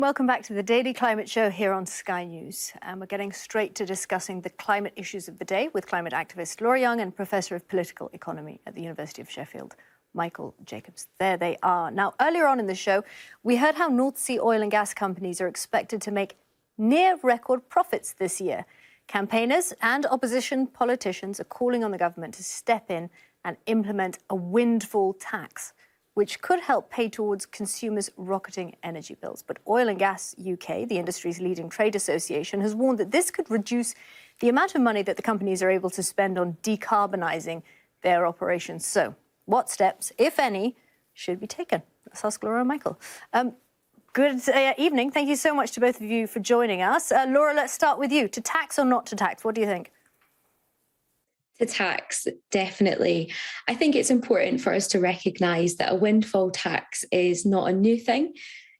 Welcome back to the Daily Climate Show here on Sky News. And we're getting straight to discussing the climate issues of the day with climate activist Laura Young and Professor of Political Economy at the University of Sheffield, Michael Jacobs. There they are. Now, earlier on in the show, we heard how North Sea oil and gas companies are expected to make near-record profits this year. Campaigners and opposition politicians are calling on the government to step in and implement a windfall tax, which could help pay towards consumers' rocketing energy bills. But Oil and Gas UK, the industry's leading trade association, has warned that this could reduce the amount of money that the companies are able to spend on decarbonising their operations. So what steps, if any, should be taken? Let's ask Laura and Michael. Good evening. Thank you so much to both of you for joining us. Laura, let's start with you. To tax or not to tax? What do you think? To tax, definitely. I think it's important for us to recognise that a windfall tax is not a new thing.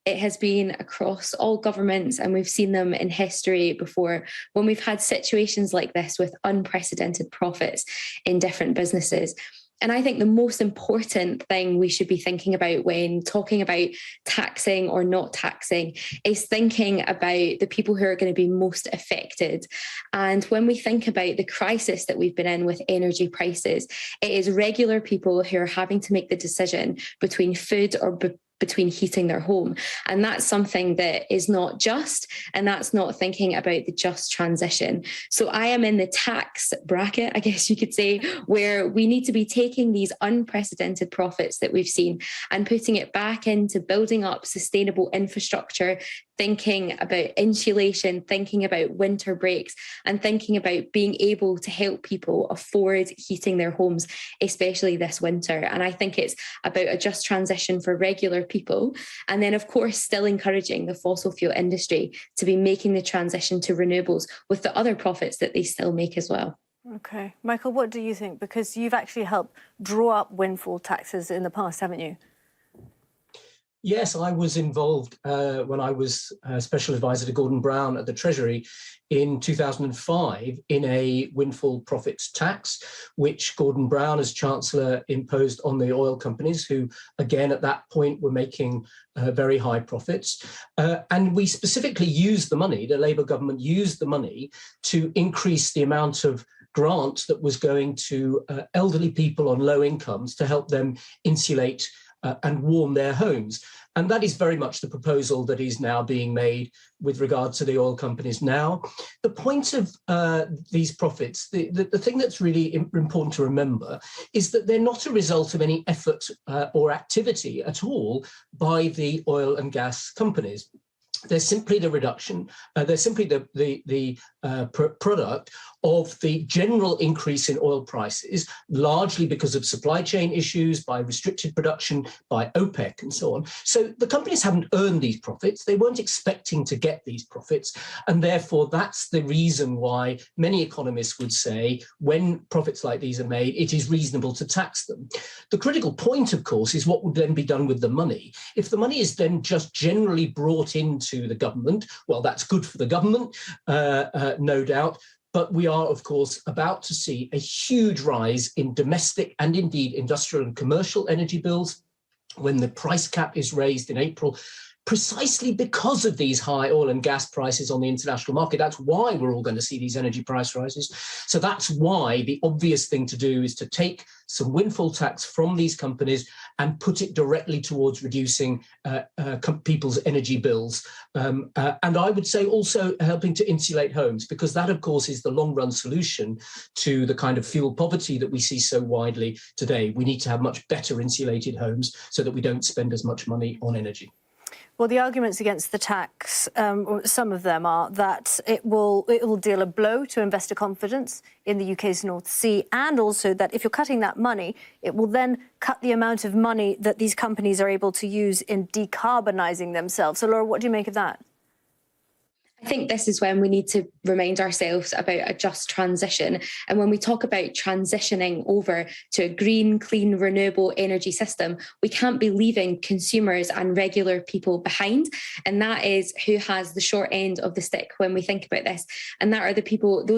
It has been across all governments, and we've seen them in history before when we've had situations like this with unprecedented profits in different businesses. And I think the most important thing we should be thinking about when talking about taxing or not taxing is thinking about the people who are going to be most affected. And when we think about the crisis that we've been in with energy prices, it is regular people who are having to make the decision between food or between heating their home. And that's something that is not just, and that's not thinking about the just transition. So I am in the tax bracket, I guess you could say, where we need to be taking these unprecedented profits that we've seen and putting it back into building up sustainable infrastructure, thinking about insulation, thinking about winter breaks, and thinking about being able to help people afford heating their homes, especially this winter. And I think it's about a just transition for regular people. And then, of course, still encouraging the fossil fuel industry to be making the transition to renewables with the other profits that they still make as well. OK. Michael, what do you think? Because you've actually helped draw up windfall taxes in the past, haven't you? Yes, I was involved when I was Special Advisor to Gordon Brown at the Treasury in 2005 in a windfall profits tax, which Gordon Brown as Chancellor imposed on the oil companies who, again, at that point were making very high profits. And we specifically used the money, the Labour government used the money to increase the amount of grant that was going to elderly people on low incomes to help them insulate and warm their homes. And that is very much the proposal that is now being made with regard to the oil companies now. The point of these profits, the thing that's really important to remember is that they're not a result of any effort or activity at all by the oil and gas companies. They're simply the reduction, they're simply the product of the general increase in oil prices, largely because of supply chain issues, by restricted production, by OPEC and so on. So the companies haven't earned these profits. They weren't expecting to get these profits. And therefore, that's the reason why many economists would say when profits like these are made, it is reasonable to tax them. The critical point, of course, is what would then be done with the money. If the money is then just generally brought into the government, well, that's good for the government, no doubt. But we are, of course, about to see a huge rise in domestic and indeed industrial and commercial energy bills when the price cap is raised in April, precisely because of these high oil and gas prices on the international market. That's why we're all going to see these energy price rises. So that's why the obvious thing to do is to take some windfall tax from these companies and put it directly towards reducing people's energy bills. And I would say also helping to insulate homes, because that, of course, is the long-run solution to the kind of fuel poverty that we see so widely today. We need to have much better insulated homes so that we don't spend as much money on energy. Well, the arguments against the tax, some of them are that it will deal a blow to investor confidence in the UK's North Sea, and also that if you're cutting that money, it will then cut the amount of money that these companies are able to use in decarbonising themselves. So, Laura, what do you make of that? I think this is when we need to remind ourselves about a just transition. And when we talk about transitioning over to a green, clean, renewable energy system, we can't be leaving consumers and regular people behind. And that is who has the short end of the stick when we think about this. And those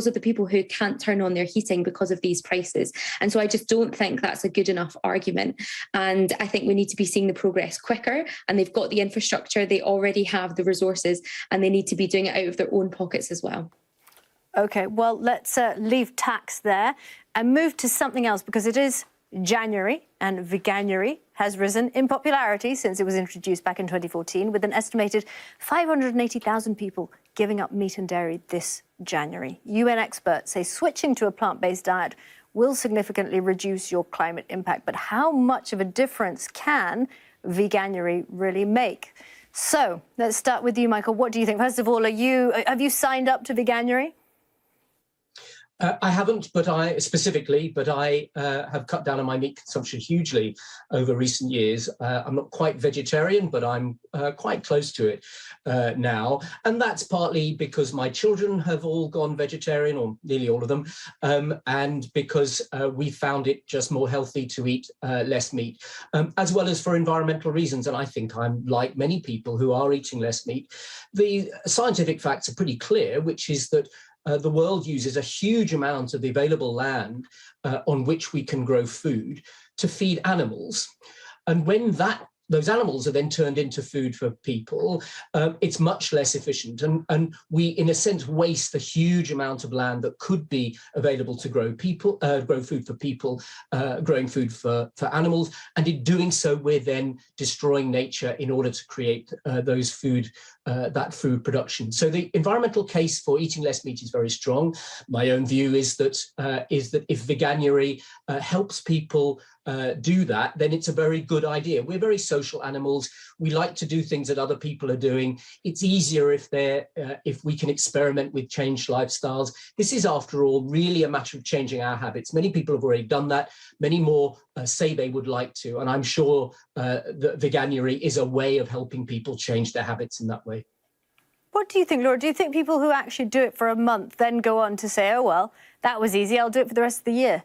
are the people who can't turn on their heating because of these prices. And so I just don't think that's a good enough argument. And I think we need to be seeing the progress quicker, and they've got the infrastructure, they already have the resources, and they need to be doing it out of their own pockets as well. OK, well, let's leave tax there and move to something else, because it is January and Veganuary has risen in popularity since it was introduced back in 2014, with an estimated 580,000 people giving up meat and dairy this January. UN experts say switching to a plant-based diet will significantly reduce your climate impact. But how much of a difference can Veganuary really make? So let's start with you, Michael. What do you think? First of all, have you signed up to Veganuary? I haven't, but I have cut down on my meat consumption hugely over recent years. I'm not quite vegetarian, but I'm quite close to it now. And that's partly because my children have all gone vegetarian, or nearly all of them, and because we found it just more healthy to eat less meat, as well as for environmental reasons. And I think I'm like many people who are eating less meat. The scientific facts are pretty clear, which is that the world uses a huge amount of the available land on which we can grow food to feed animals. And when those animals are then turned into food for people, it's much less efficient. And we, in a sense, waste a huge amount of land that could be available to grow food for people, growing food for animals. And in doing so, we're then destroying nature in order to create that food production. So the environmental case for eating less meat is very strong. My own view is that if Veganuary helps people do that, then it's a very good idea. We're very social animals. We like to do things that other people are doing. It's easier if we can experiment with changed lifestyles. This is, after all, really a matter of changing our habits. Many people have already done that. Many more say they would like to. And I'm sure that Veganuary is a way of helping people change their habits in that way. What do you think, Laura? Do you think people who actually do it for a month then go on to say, oh, well, that was easy, I'll do it for the rest of the year?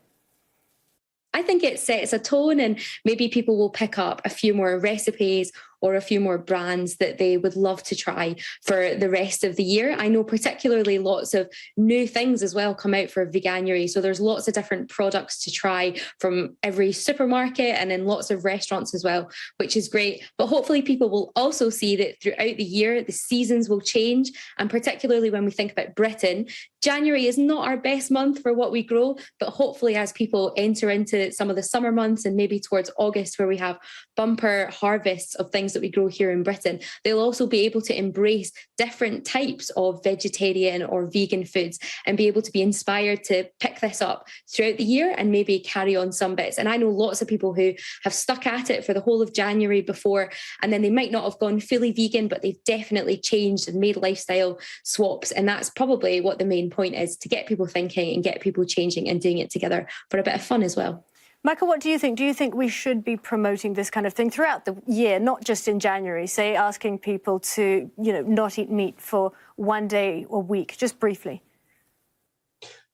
I think it sets a tone, and maybe people will pick up a few more recipes or a few more brands that they would love to try for the rest of the year. I know particularly lots of new things as well come out for Veganuary. So there's lots of different products to try from every supermarket and in lots of restaurants as well, which is great. But hopefully people will also see that throughout the year, the seasons will change. And particularly when we think about Britain, January is not our best month for what we grow, but hopefully as people enter into some of the summer months and maybe towards August, where we have bumper harvests of things that we grow here in Britain, they'll also be able to embrace different types of vegetarian or vegan foods and be able to be inspired to pick this up throughout the year and maybe carry on some bits. And I know lots of people who have stuck at it for the whole of January before, and then they might not have gone fully vegan, but they've definitely changed and made lifestyle swaps. And that's probably what the main point is, to get people thinking and get people changing and doing it together for a bit of fun as well. Michael, what do you think? Do you think we should be promoting this kind of thing throughout the year, not just in January, say asking people to, not eat meat for one day or week, just briefly?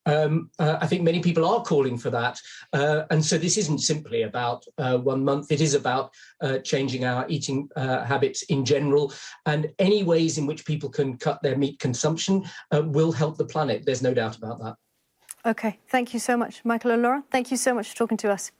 I think many people are calling for that. And so this isn't simply about 1 month. It is about changing our eating habits in general. And any ways in which people can cut their meat consumption will help the planet. There's no doubt about that. OK, thank you so much, Michael and Laura. Thank you so much for talking to us.